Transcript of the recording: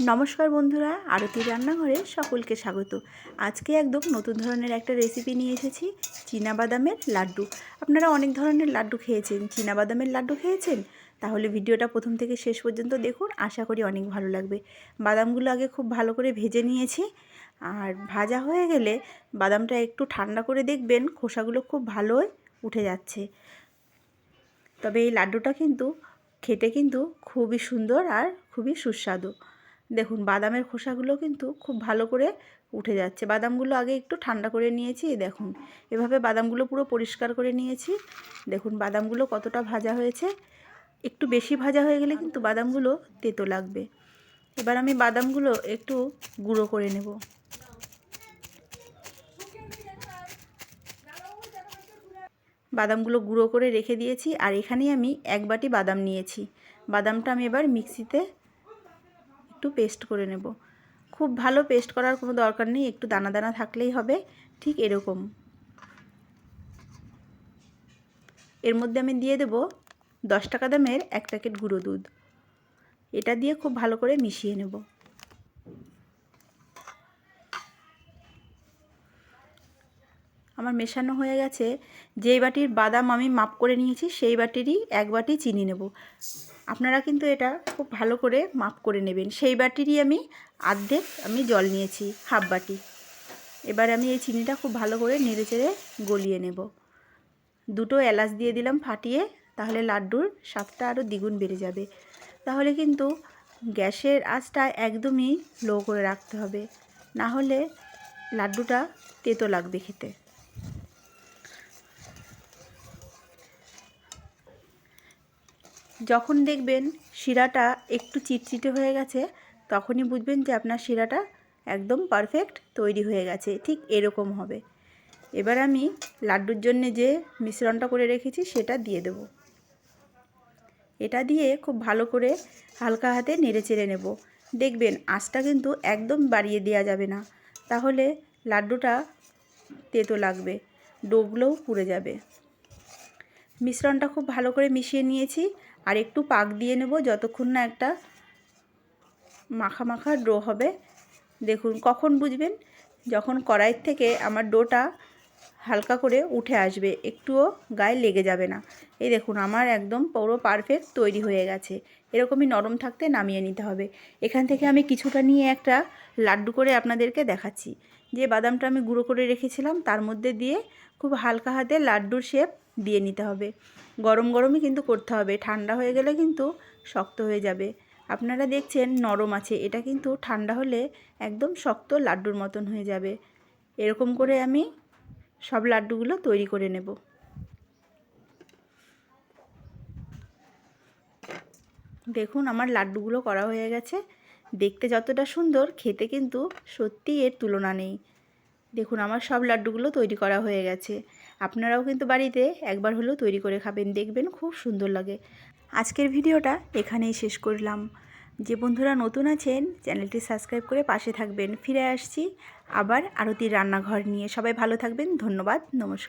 নমস্কার বন্ধুরা, আরতির রান্নাঘরে সকলকে স্বাগত। আজকে একদম নতুন ধরনের একটা রেসিপি নিয়ে এসেছি, চীনাবাদামের লাড্ডু। আপনারা অনেক ধরনের লাড্ডু খেয়েছেন, চীনাবাদামের লাড্ডু খেয়েছেন? তাহলে ভিডিওটা প্রথম থেকে শেষ পর্যন্ত দেখুন, আশা করি অনেক ভালো লাগবে। বাদামগুলো আগে খুব ভালো করে ভেজে নিয়েছি, আর ভাজা হয়ে গেলে বাদামটা একটু ঠান্ডা করে দেখবেন খোসাগুলো খুব ভালোই উঠে যাচ্ছে। তবে এই লাড্ডুটা কিন্তু খেতে কিন্তু খুবই সুন্দর আর খুবই সুস্বাদু। দেখুন বাদামের খোসাগুলো কিন্তু খুব ভালো করে উঠে যাচ্ছে। বাদামগুলো আগে একটু ঠান্ডা করে নিয়েছি, দেখুন এভাবে বাদামগুলো পুরো পরিষ্কার করে নিয়েছি। দেখুন বাদামগুলো কতটা ভাজা হয়েছে। একটু বেশি ভাজা হয়ে গেলে কিন্তু বাদামগুলো তেতো লাগবে। এবার আমি বাদামগুলো একটু গুঁড়ো করে নেব। বাদামগুলো গুঁড়ো করে রেখে দিয়েছি, আর এখানেই আমি 1 বাটি বাদাম নিয়েছি। বাদামটা আমি এবার মিক্সিতে একটু পেস্ট করে নেব। খুব ভালো পেস্ট করার কোনো দরকার নেই, একটু দানা দানা থাকলেই হবে, ঠিক এরকম। এর মধ্যে আমি দিয়ে দেব 10 টাকা দামের 1 প্যাকেট গুঁড়ো দুধ। এটা দিয়ে খুব ভালো করে মিশিয়ে নেব। আমার মেশানো হয়ে গেছে। যেই বাটির বাদাম আমি মাপ করে নিয়েছি সেই বাটিরই 1 বাটি চিনি নেব। আপনারা কিন্তু এটা খুব ভালো করে মাপ করে নেবেন। সেই বাটিরই আমি অর্ধেক জল নিয়েছি, হাফ বাটি। এবার আমি এই চিনিটা খুব ভালো করে নেড়েচেড়ে গলিয়ে নেব। 2টো এলাচ দিয়ে দিলাম ফাটিয়ে, তাহলে লাড্ডুর স্বাদটা আরও দ্বিগুণ বেড়ে যাবে। তাহলে কিন্তু গ্যাসের আঁচটা একদমই লো করে রাখতে হবে, না হলে লাড্ডুটা তেতো লাগবে খেতে। যখন দেখবেন শিরাটা একটু চিটচিটে হয়ে গেছে, তখনই বুঝবেন যে আপনার শিরাটা একদম পারফেক্ট তৈরি হয়ে গেছে, ঠিক এরকম হবে। এবার আমি লাড্ডুর জন্য যে মিশ্রণটা করে রেখেছি সেটা দিয়ে দেব। এটা দিয়ে খুব ভালো করে হালকা হাতে নেড়ে চেড়ে নেব। দেখবেন আঁচটা কিন্তু একদম বাড়িয়ে দেওয়া যাবে না, তাহলে লাড্ডুটা তেতো লাগবে, ডোগুলোও পুড়ে যাবে। মিশ্রণটা খুব ভালো করে মিশিয়ে নিয়েছি, আর একটু পাক দিয়ে নেব যতক্ষণ না একটা মাখা মাখা ডো হবে। দেখুন কখন বুঝবেন, যখন কড়াইয়ের থেকে আমার ডোটা হালকা করে উঠে আসবে, একটুও গায়ে লেগে যাবে না। এই দেখুন আমার একদম পুরো পারফেক্ট তৈরি হয়ে গেছে। এরকমই নরম থাকতে নামিয়ে নিতে হবে। এখান থেকে আমি কিছুটা নিয়ে একটা লাড্ডু করে আপনাদেরকে দেখাচ্ছি। যে বাদামটা আমি গুঁড়ো করে রেখেছিলাম তার মধ্যে দিয়ে খুব হালকা হাতে লাড্ডুর শেপ দিয়ে নিতে হবে। গরম গরমই কিন্তু করতে হবে, ঠান্ডা হয়ে গেলে কিন্তু শক্ত হয়ে যাবে। আপনারা দেখছেন নরম আছে, এটা কিন্তু ঠান্ডা হলে একদম শক্ত লাড্ডুর মতন হয়ে যাবে। এরকম করে আমি সব লাড্ডুগুলো তৈরি করে নেব। দেখুন আমার লাড্ডুগুলো করা হয়ে গেছে। দেখতে যতটা সুন্দর, খেতে কিন্তু সত্যি এর তুলনা নেই। দেখুন আমার সব লাড্ডুগুলো তৈরি করা হয়ে গেছে। আপনারাও কিন্তু বাড়িতে একবার হলেও তৈরি করে খাবেন, দেখবেন খুব সুন্দর লাগে। আজকের ভিডিওটা এখানেই শেষ করলাম। যে বন্ধুরা নতুন আছেন চ্যানেলটি সাবস্ক্রাইব করে পাশে থাকবেন। ফিরে আসছি আবার আরতির রান্নাঘর নিয়ে। সবাই ভালো থাকবেন, ধন্যবাদ, নমস্কার।